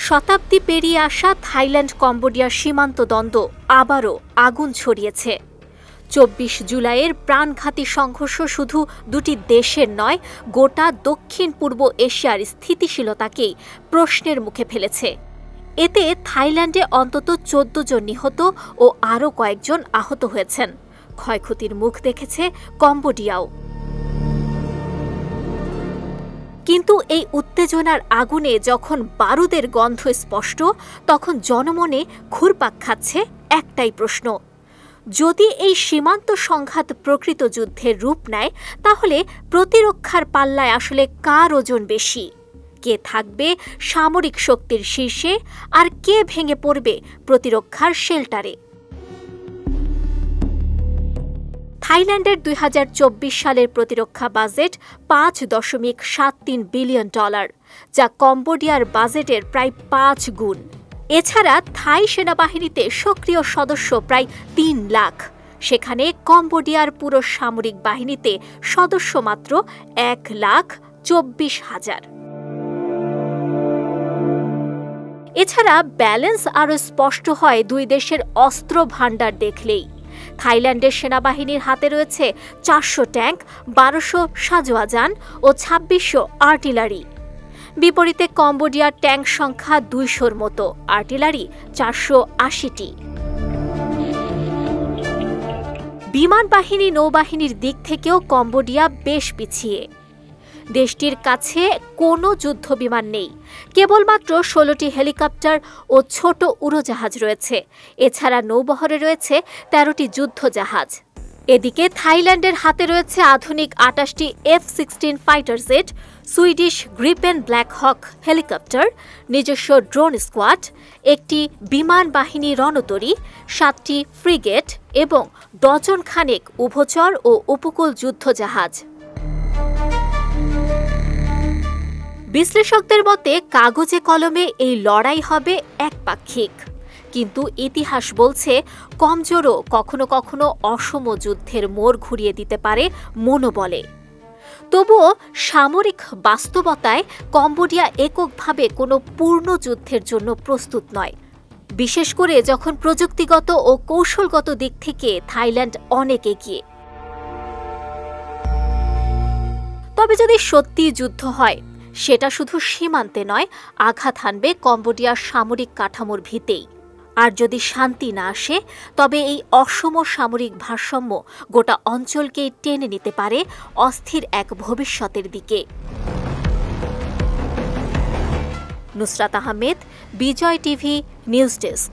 শতাব্দী পেরিয়ে আসা থাইল্যান্ড কম্বোডিয়ার সীমান্ত দ্বন্দ্ব আবারও আগুন ছড়িয়েছে। ২৪ জুলাইয়ের প্রাণঘাতী সংঘর্ষ শুধু দুটি দেশের নয়, গোটা দক্ষিণ পূর্ব এশিয়ার স্থিতিশীলতাকেই প্রশ্নের মুখে ফেলেছে। এতে থাইল্যান্ডে অন্তত ১৪ জন নিহত ও আরও কয়েকজন আহত হয়েছেন। ক্ষয়ক্ষতির মুখ দেখেছে কম্বোডিয়াও। কিন্তু এই উত্তেজনার আগুনে যখন বারুদের গন্ধ স্পষ্ট, তখন জনমনে ঘুরপাক খাচ্ছে একটাই প্রশ্ন: যদি এই সীমান্ত সংঘাত প্রকৃত যুদ্ধের রূপ নেয়, তাহলে প্রতিরক্ষার পাল্লায় আসলে কার ওজন বেশি? কে থাকবে সামরিক শক্তির শীর্ষে, আর কে ভেঙে পড়বে প্রতিরক্ষার শেল্টারে? থাইল্যান্ডের ২০২৪ সালের প্রতিরক্ষা বাজেট $৫.৭৩ বিলিয়ন, যা কম্বোডিয়ার বাজেটের প্রায় ৫ গুণ। এছাড়া থাই সেনাবাহিনীতে সক্রিয় সদস্য প্রায় ৩ লাখ। সেখানে কম্বোডিয়ার পুরো সামরিক বাহিনীতে সদস্য মাত্র ১,২৪,০০০। এছাড়া ব্যালেন্স আরও স্পষ্ট হয় দুই দেশের অস্ত্র ভাণ্ডার দেখলেই। থাইল্যান্ডের সেনাবাহিনীর হাতে রয়েছে ৪০০ ট্যাঙ্ক, ১২০০ সাঁজোয়া যান ও ২৬০০ আর্টিলারি। বিপরীতে কম্বোডিয়ার ট্যাঙ্ক সংখ্যা ২০০-র মতো, আর্টিলারি ৪৮০টি। বিমান বাহিনী নৌবাহিনীর দিক থেকেও কম্বোডিয়া বেশ পিছিয়ে। দেশটির কাছে কোনো যুদ্ধ বিমান নেই, কেবলমাত্র ১৬টি হেলিকপ্টার ও ছোট উড়োজাহাজ রয়েছে। এছাড়া নৌবহরে রয়েছে ১৩টি যুদ্ধজাহাজ। এদিকে থাইল্যান্ডের হাতে রয়েছে আধুনিক ২৮টি F-16 fighter jet, Swedish Gripen Black Hawk helicopter, নিজস্ব ড্রোন স্কোয়াড, একটি বিমান বাহিনী রণতরী, ৭টি ফ্রিগেট এবং ডজন খানেক উভচর ও উপকূল যুদ্ধজাহাজ। বিশ্লেষকদের মতে কাগজে কলমে এই লড়াই হবে একপাক্ষিক, কিন্তু ইতিহাস বলছে কমজোরও কখনো কখনো অসম যুদ্ধের মোড় ঘুরিয়ে দিতে পারে মনোবলে। তবুও সামরিক বাস্তবতায় কম্বোডিয়া এককভাবে কোনো পূর্ণ যুদ্ধের জন্য প্রস্তুত নয়, বিশেষ করে যখন প্রযুক্তিগত ও কৌশলগত দিক থেকে থাইল্যান্ড অনেক এগিয়ে। তবে যদি সত্যিই যুদ্ধ হয়, সেটা শুধু সীমান্তে নয়, আঘাত হানবে কম্বোডিয়ার সামরিক কাঠামোর ভিতেই। আর যদি শান্তি না আসে, তবে এই অসম সামরিক ভারসাম্য গোটা অঞ্চলকেই টেনে নিতে পারে অস্থির এক ভবিষ্যতের দিকে। নুসরাত আহমেদ, বিজয় টিভি নিউজ ডেস্ক।